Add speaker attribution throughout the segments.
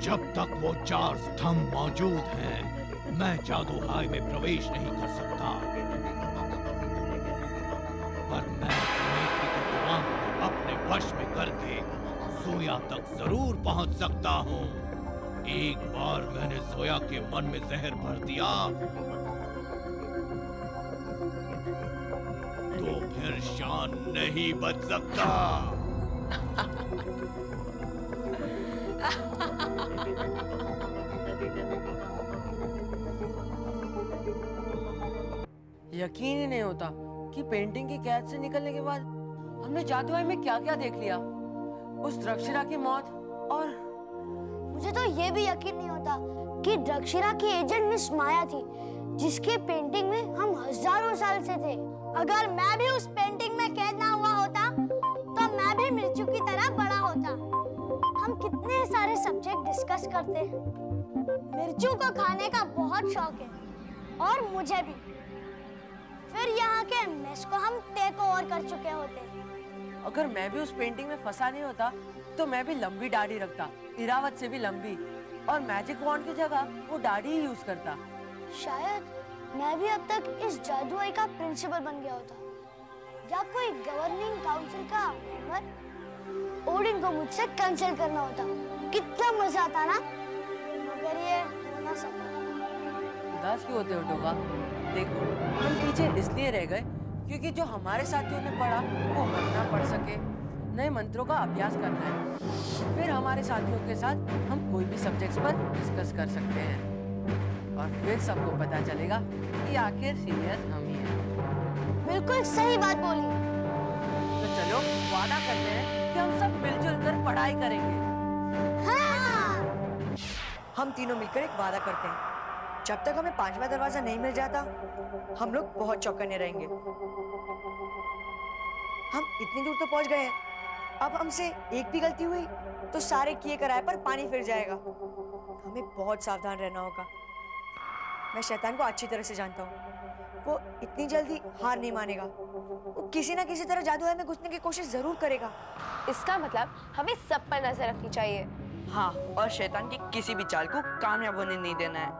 Speaker 1: जब तक वो 4 स्तंभ मौजूद हैं, मैं जादूहाय में प्रवेश नहीं कर सकता। पर मैं नेत्री के दिमाग को अपने वश में करके जोया तक जरूर पहुंच सकता हूँ। एक बार मैंने जोया के मन में जहर भर दिया तो फिर शान नहीं बच सकता।
Speaker 2: यकीन ही नहीं होता कि पेंटिंग की कैद से निकलने के बाद हमने जादुई में क्या क्या देख लिया। उस द्रक्षिरा की मौत, और
Speaker 3: मुझे तो ये भी यकीन नहीं होता कि द्रक्षिरा की एजेंट मिस माया थी, जिसकी पेंटिंग में हम हजारों साल से थे। अगर मैं भी उस पेंटिंग में कैद ना हुआ होता तो मैं भी मिर्चू की तरह बड़ा होता। हम कितने सारे सब्जेक्ट डिस्कस करते हैं। मिर्चू को खाने का बहुत शौक है और मुझे भी। फिर यहाँ के मेस को हम टेक ओवर कर चुके होते।
Speaker 2: अगर मैं भी उस पेंटिंग में फंसा नहीं होता तो मैं भी लंबी दाढ़ी रखता, इरावत से भी लंबी, और मैजिक वॉन्ड की जगह वो दाढ़ी ही यूज करता।
Speaker 3: शायद मैं भी अब तक इस जादुई का प्रिंसिपल बन गया होता, या कोई गवर्निंग काउंसिल का मेंबर। ओडिन को मुझसे कैंसिल करना होता। कितना मजा आता ना, मगर ये हो ना सका।
Speaker 2: उदास क्यों होते हो टोका? देखो, हम पीछे इसलिए रह गए क्योंकि जो हमारे साथियों ने पढ़ा वो हम ना पढ़ सके। नए मंत्रों का अभ्यास करना है, फिर हमारे साथियों के साथ हम कोई भी सब्जेक्ट्स पर डिस्कस कर सकते हैं, और फिर सबको पता चलेगा कि आखिर सीनियर हम ही हैं।
Speaker 3: बिल्कुल सही बात बोली।
Speaker 2: तो चलो वादा करते हैं कि हम सब मिलजुल कर पढ़ाई करेंगे।
Speaker 3: हाँ।
Speaker 4: हम तीनों मिलकर एक वादा करते हैं, जब तक हमें 5वां दरवाजा नहीं मिल जाता हम लोग बहुत चौकन्ने रहेंगे। हम इतनी दूर तो पहुंच गए हैं, अब हमसे एक भी गलती हुई तो सारे किए कराए पर पानी फिर जाएगा। हमें बहुत सावधान रहना होगा। मैं शैतान को अच्छी तरह से जानता हूँ, वो इतनी जल्दी हार नहीं मानेगा। वो किसी ना किसी तरह जादूगर में घुसने की कोशिश जरूर करेगा।
Speaker 5: इसका मतलब हमें सब पर नजर रखनी चाहिए।
Speaker 6: हाँ, और शैतान की किसी भी चाल को कामयाब होने नहीं देना है।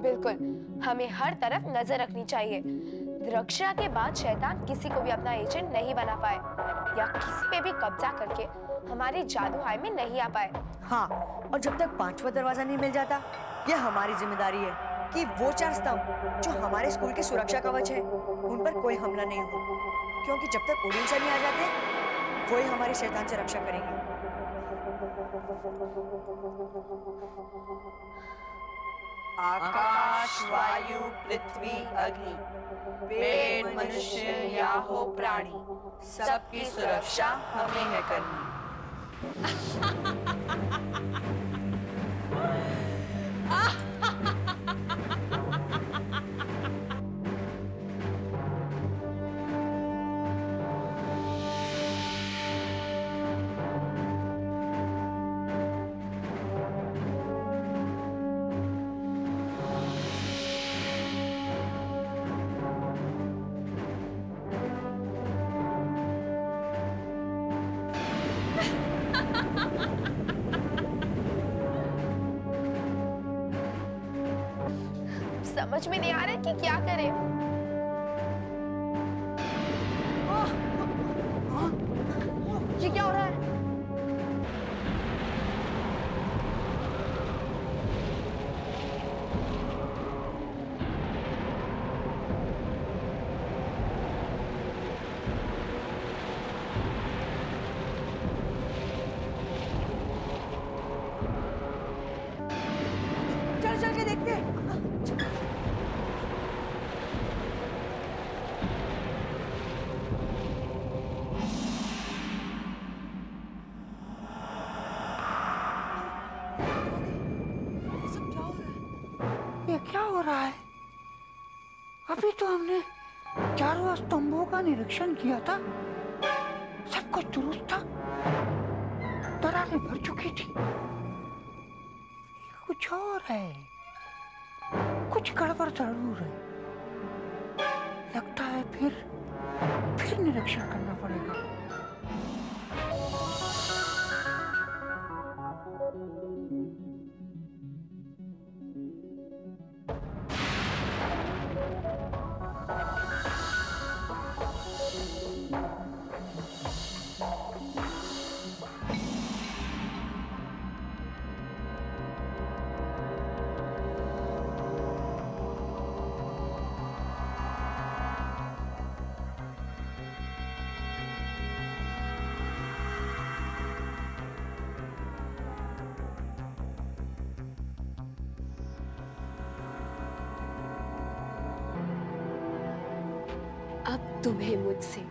Speaker 5: बिल्कुल, हमें हर तरफ नजर रखनी चाहिए। द्रक्षिरा के बाद शैतान किसी को भी अपना एजेंट नहीं बना पाए, या किसी पे भी कब्जा करके हमारे जादूहाय में नहीं आ पाए।
Speaker 4: हाँ, और जब तक 5वां दरवाजा नहीं मिल जाता, यह हमारी जिम्मेदारी है कि वो 4 स्तंभ जो हमारे स्कूल के सुरक्षा कवच है, उन पर कोई हमला नहीं हो, क्योंकि जब तक ओडिन सर नहीं आ जाते, वो ही हमारे शैतान से रक्षा करेंगे।
Speaker 6: आकाश, वायु, पृथ्वी, अग्नि, पेड़, मनुष्य या हो प्राणी, सबकी सुरक्षा हमें है करनी।
Speaker 5: समझ में नहीं आ रहा कि क्या करें। ये क्या हो रहा है?
Speaker 4: चल चल के देखते हैं।
Speaker 7: ये क्या हो रहा है? अभी तो हमने चारों स्तंभों का निरीक्षण किया था, सब कुछ दुरुस्त था, दरारें भर चुकी थी। कुछ और है, कुछ गड़बड़ जरूर है। लगता है फिर निरीक्षण करना पड़ेगा।
Speaker 5: तुम्हें मुझसे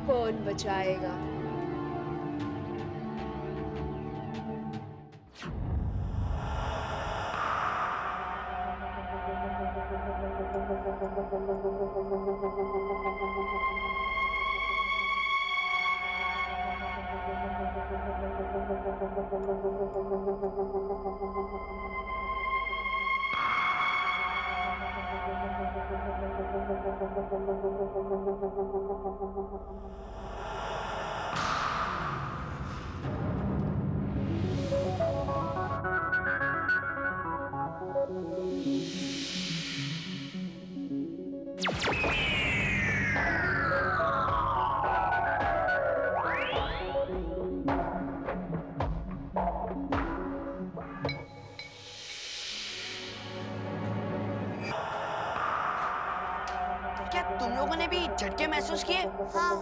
Speaker 5: कौन बचाएगा?
Speaker 4: क्या तुम लोगों ने भी झटके महसूस किए?
Speaker 3: हाँ,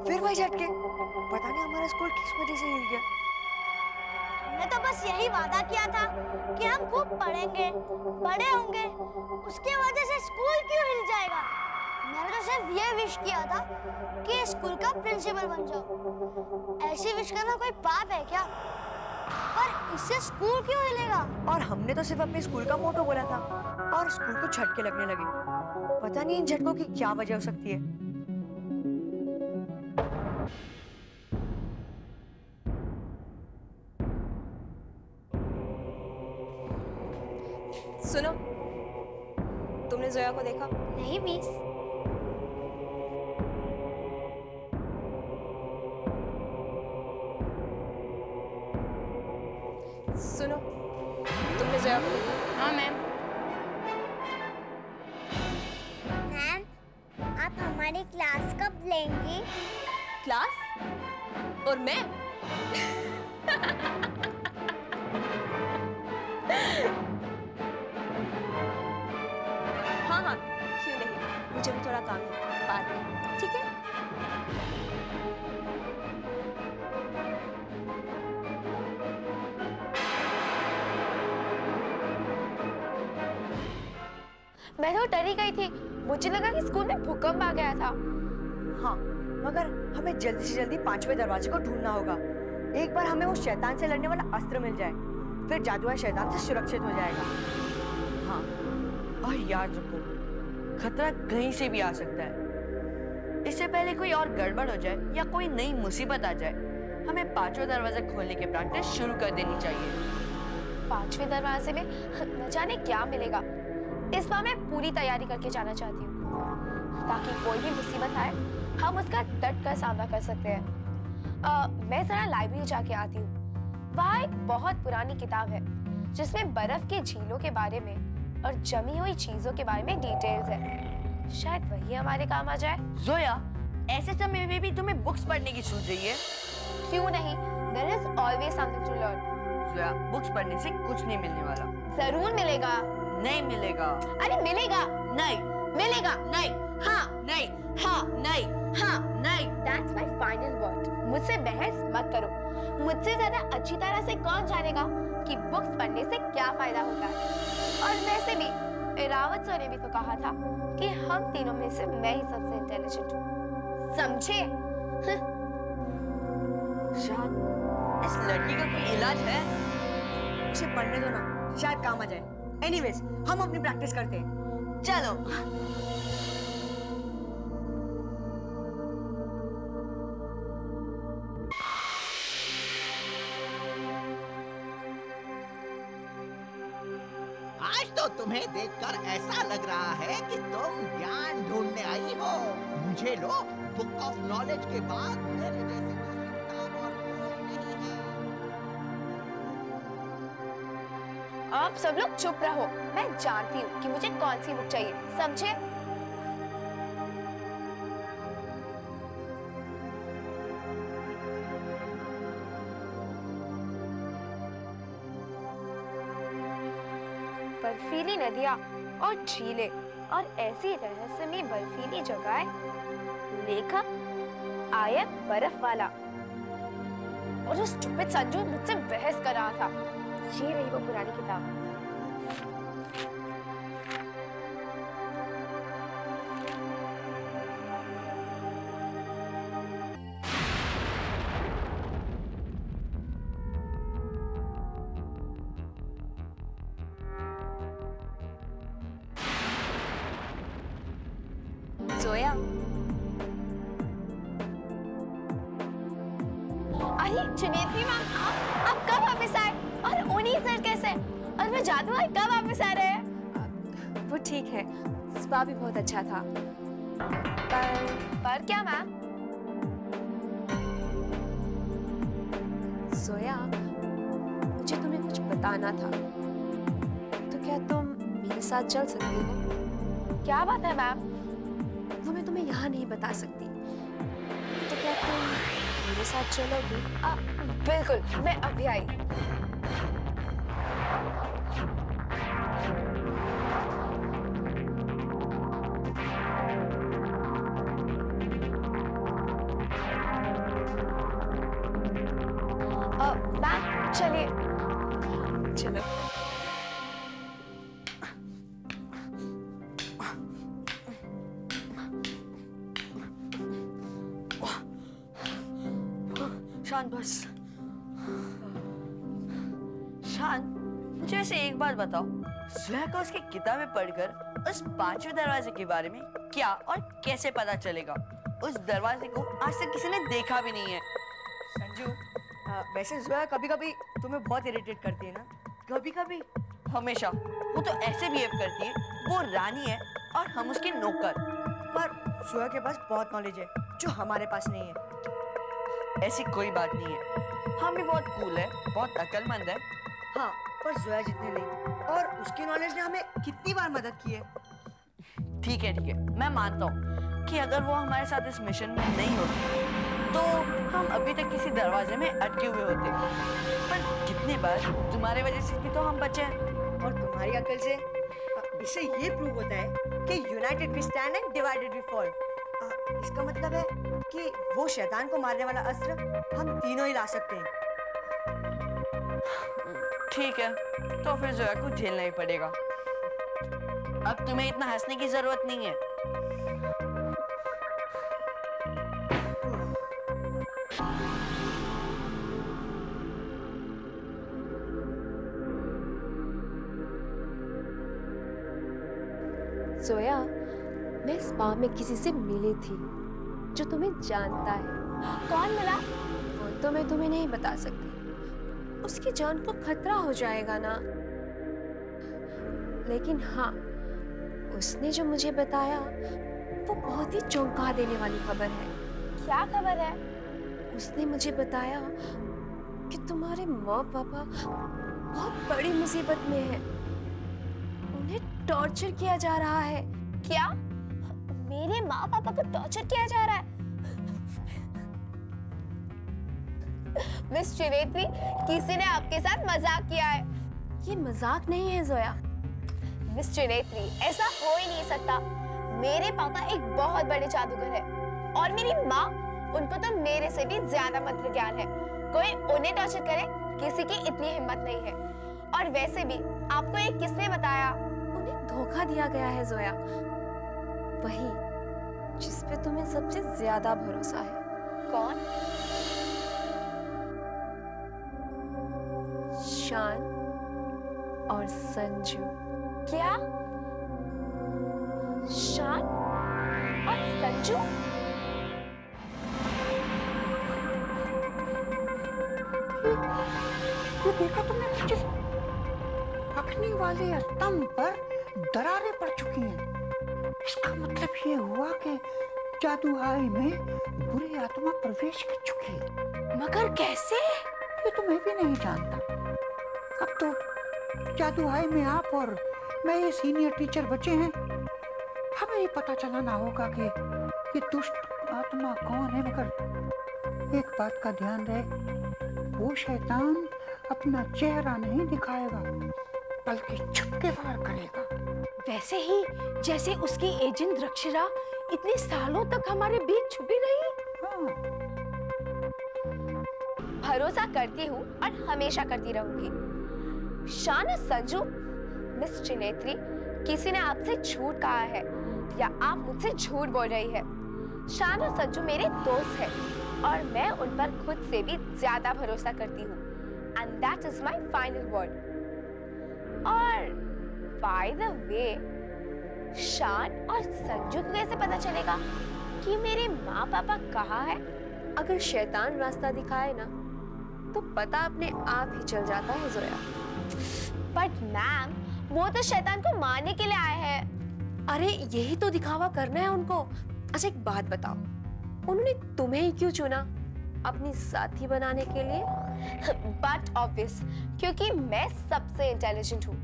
Speaker 4: फिर वही झटके। पता नहीं हमारा स्कूल किस वजह से हिल गया।
Speaker 3: हमने तो बस यही वादा किया था कि हम खूब पढ़ेंगे, बड़े होंगे, उसकी वजह से स्कूल क्यों हिल जाएगा? मैंने तो सिर्फ ये विश किया था कि स्कूल का प्रिंसिपल बन जाओ। ऐसी विश करना कोई पाप है क्या? पर इससे स्कूल क्यों हिलेगा?
Speaker 4: और हमने तो सिर्फ अपने स्कूल का मोटो बोला था और स्कूल को झटके लगने लगे। पता नहीं इन झटकों की क्या वजह हो सकती है।
Speaker 5: सुनो, तुमने जोया को देखा?
Speaker 3: नहीं मिस।
Speaker 5: सुनो, तुमने जोया को देखा?
Speaker 8: हाँ मैम।
Speaker 3: मैम, आप हमारी क्लास कब लेंगी?
Speaker 5: क्लास? और मैं? हाँ हाँ, क्यों नहीं, मुझे भी थोड़ा काम है, बाद में, ठीक है? मैं तो डरी गई थी, मुझे लगा कि स्कूल में भूकंप आ गया था।
Speaker 4: हाँ, मगर हमें जल्दी से जल्दी 5वें दरवाजे को ढूंढना होगा। एक बार हमें वो शैतान से लड़ने वाला अस्त्र मिल जाए, फिर जादुआ शैतान से सुरक्षित हो जाएगा। हाँ, और याद रखो, खतरा कहीं से भी आ सकता है। इससे पहले कोई और गड़बड़ हो जाए या कोई नई मुसीबत आ जाए, हमें 5वां दरवाजा खोलने की प्रैक्टिस शुरू कर देनी चाहिए।
Speaker 5: 5वें दरवाजे में न जाने क्या मिलेगा। इस बार मैं पूरी तैयारी करके जाना चाहती हूँ ताकि कोई भी मुसीबत आए हम उसका डट कर सामना कर सकते हैं। मैं जरा लाइब्रेरी जाके आती हूँ। वहाँ एक बहुत पुरानी किताब है जिसमें बर्फ के झीलों के बारे में और जमी हुई चीजों के बारे में डिटेल्स है। शायद वही हमारे काम आ जाए।
Speaker 4: जोया, ऐसे समय में भी तुम्हें बुक्स पढ़ने की सूझ रही है?
Speaker 5: क्यों नहीं? There is always something to learn.
Speaker 4: Zoya, books पढ़ने से कुछ नहीं मिलने वाला।
Speaker 5: जरूर मिलेगा।
Speaker 4: नहीं मिलेगा।
Speaker 5: अरे मिलेगा।
Speaker 4: नहीं
Speaker 5: मिलेगा।
Speaker 4: नहीं।
Speaker 5: हाँ
Speaker 4: नहीं। हाँ नहीं।
Speaker 5: हाँ
Speaker 4: नहीं।
Speaker 5: That's my final word. मुझसे बहस मत करो। मुझसे ज्यादा अच्छी तरह से कौन जानेगा कि बुक्स पढ़ने से क्या फायदा होता है। और वैसे भी रावत सर ने भी तो कहा था कि हम तीनों में से मैं ही सबसे इंटेलिजेंट हूँ। समझे?
Speaker 4: शायद इस लड़की का कोई इलाज है। उसे पढ़ने दो ना, शायद काम आ जाए। एनीवेज, हम अपनी प्रैक्टिस करते हैं। चलो।
Speaker 9: आज तो तुम्हें देखकर ऐसा लग रहा है कि तुम ज्ञान ढूंढने आई हो। मुझे लो, बुक ऑफ नॉलेज के बाद मेरे जैसी दूसरी किताब और कोई नहीं है।
Speaker 5: आप सब लोग चुप रहो। मैं जानती हूँ कि मुझे कौन सी बुक चाहिए। समझे? बर्फीली नदियाँ और झीलें और ऐसी रहस्यमयी बर्फीली जगह। लेखक आयत बर्फ वाला। और जो स्टूपिड संजू मुझसे बहस कर रहा था। ये रही वो पुरानी किताब। जोया। अरे जुनेत्री मैम, आप कब वापस आए? और उन्हीं सर कैसे? और वो जादू भाई कब वापस आ रहे हैं? वो ठीक है, स्पा भी बहुत अच्छा था। पर क्या मैम? जोया, मुझे तुम्हें कुछ बताना था, तो क्या तुम मेरे साथ चल सकती हो? क्या बात है मैम? वो मैं तुम्हें यहाँ नहीं बता सकती, तो क्या तुम मेरे साथ चलोगी? बिल्कुल, मैं अभी आई। मैम चलिए, चलो।
Speaker 4: शान बस। शान, मुझे ऐसे एक बात बताओ, जोया को उसकी किताबें पढ़कर उस 5वें दरवाजे के बारे में क्या और कैसे पता चलेगा? उस दरवाजे को आज तक किसी ने देखा भी नहीं है। संजू, वैसे जोया कभी-कभी तुम्हें बहुत इरिटेट करती है ना? कभी-कभी? हमेशा। वो तो ऐसे बिहेव करती है, वो रानी है और हम उसके नौकर। पर जोया के पास बहुत नॉलेज है जो हमारे पास नहीं है। ऐसी कोई बात नहीं है, हम भी बहुत कूल है, बहुत अक्लमंद है। हाँ, पर जोया जितने नहीं। और उसकी नॉलेज ने हमें कितनी बार मदद की है। ठीक है, मैं मानता हूँ कि अगर वो हमारे साथ इस मिशन में नहीं होती तो हम अभी तक किसी दरवाजे में अटके हुए होते। पर कितने बार तुम्हारे वजह से भी तो हम बचे हैं। और तुम्हारी अकल से इससे ये प्रूव होता है कि united we stand and divided we fall. इसका मतलब है कि वो शैतान को मारने वाला अस्त्र हम तीनों ही ला सकते हैं। ठीक है, तो फिर जोया को झेलना ही पड़ेगा। अब तुम्हें इतना हंसने की जरूरत नहीं है।
Speaker 5: जोया, मैं स्पा में किसी से मिली थी जो तुम्हें जानता है। कौन मिला? वो तो मैं तुम्हें नहीं बता सकती, उसकी जान को खतरा हो जाएगा ना। लेकिन हाँ, उसने जो मुझे बताया वो बहुत ही चौंका देने वाली खबर है। क्या खबर है? उसने मुझे बताया कि तुम्हारे माँ पापा बहुत बड़ी मुसीबत में हैं। उन्हें टॉर्चर किया जा रहा है। क्या? मेरे माँ पापा को टॉर्चर किया जा रहा है? मिस जुनेत्री, किसी ने आपके साथ मजाक किया है। ये मजाक नहीं है जोया। मिस जुनेत्री, ऐसा हो ही नहीं सकता। मेरे पापा एक बहुत बड़े जादूगर है और मेरी माँ, उनको तो मेरे से भी ज्यादा मंत्र ज्ञान है। कोई उन्हें टॉर्चर करे, किसी की इतनी हिम्मत नहीं है। और वैसे भी आपको ये किसने बताया? उन्हें धोखा दिया गया है जोया, वही जिस पे तुम्हें सबसे ज्यादा भरोसा है। कौन? शान और संजू। क्या? शान और संजू?
Speaker 7: ये देखा तुमने पीछे? अग्नि वाले स्तंभ पर दरारें पड़ चुकी हैं। इसका मतलब ये हुआ कि जादूहाई में बुरी आत्मा प्रवेश कर चुकी है।
Speaker 5: मगर कैसे?
Speaker 7: ये तो मैं भी नहीं जानता। अब तो जादूहाई में आप और मैं ये सीनियर टीचर बचे हैं। हमें ये पता चलाना होगा कि ये दुष्ट आत्मा कौन है। मगर एक बात का ध्यान रहे, वो शैतान अपना चेहरा नहीं दिखाएगा बल्कि छुपके वार करेगा।
Speaker 5: वैसे ही जैसे उसकी एजेंट द्रक्षिरा इतने सालों तक हमारे बीच छुपी रही।
Speaker 7: हाँ।
Speaker 5: भरोसा करती हूँ और हमेशा करती रहूंगी। शान और संजू, मिस जुनेत्री, किसी ने आपसे झूठ कहा है या आप मुझसे झूठ बोल रही है। शान और संजू मेरे दोस्त हैं और मैं उन पर खुद से भी ज्यादा भरोसा करती हूँ। And that is my final word. और by the way, शान और संजू को कैसे पता चलेगा कि मेरे माँ पापा कहाँ है?
Speaker 8: अगर शैतान रास्ता दिखाए ना तो पता अपने आप ही चल जाता है जोया।
Speaker 5: बट मैम, वो तो शैतान को मारने के लिए आए हैं।
Speaker 8: अरे यही तो दिखावा करना है उनको। अच्छा एक बात बताओ, उन्होंने तुम्हें ही क्यों चुना अपनी साथी बनाने के लिए?
Speaker 5: बट ऑब्वियस, क्योंकि मैं सबसे इंटेलिजेंट हूँ।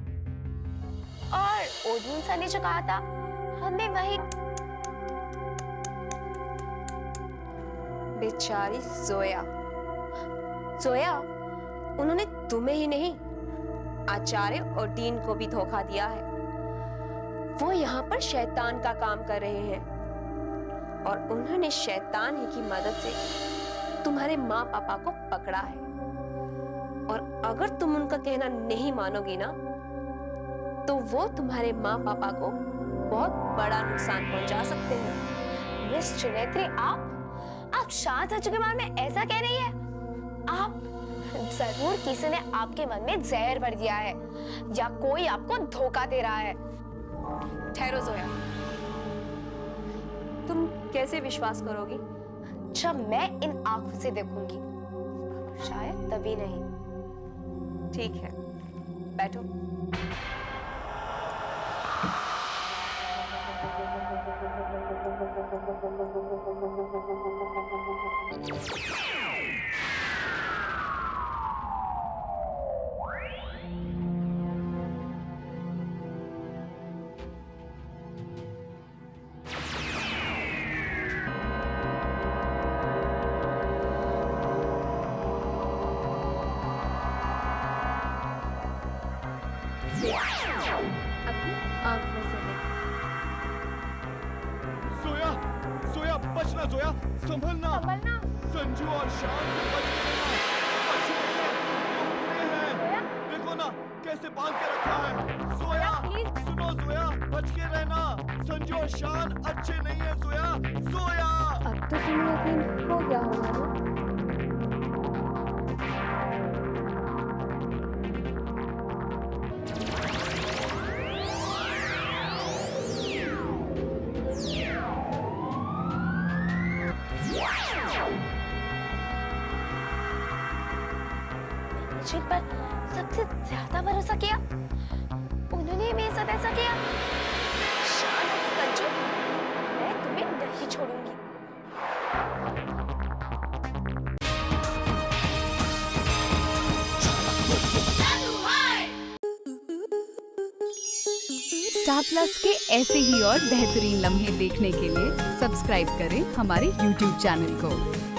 Speaker 5: और ओडिन सर ने जो कहा था, हमने वही।
Speaker 8: बेचारी जोया। जोया, उन्होंने तुम्हें ही नहीं आचार्य और डीन को भी धोखा दिया है। वो यहाँ पर शैतान का काम कर रहे हैं और उन्होंने शैतान ही की मदद से तुम्हारे माँ पापा को पकड़ा है। और अगर तुम उनका कहना नहीं मानोगी ना तो वो तुम्हारे माँ पापा को बहुत बड़ा नुकसान पहुंचा सकते हैं।
Speaker 5: मिस चुनेत्री, आप शान संजू के बारे में ऐसा कह रही है? आप जरूर किसी ने आपके मन में जहर भर दिया है या कोई आपको धोखा दे रहा है।
Speaker 8: ठहरो जोया, तुम कैसे विश्वास करोगी
Speaker 5: जब मैं इन आंखों से देखूंगी? शायद तभी नहीं।
Speaker 8: ठीक है, बैठो।
Speaker 1: जोया, जोया बचना, जोया संभलना। संजू और शान से बच के रहना। अच्छे नहीं है, वो बुरे हैं। देखो ना कैसे बांध के रखा है। जोया सुनो, जोया बच के रहना। संजू और शान अच्छे नहीं है जोया। जोया
Speaker 8: अब तो तुम्हें यकीन हो गया होगा ना?
Speaker 5: जिन पर सबसे ज्यादा भरोसा किया, उन्होंने मेरे साथ ऐसा किया। शान और संजू, मैं तुम्हें नहीं छोड़ूंगी।
Speaker 10: स्टार प्लस के ऐसे ही और बेहतरीन लम्हे देखने के लिए सब्सक्राइब करें हमारे YouTube चैनल को।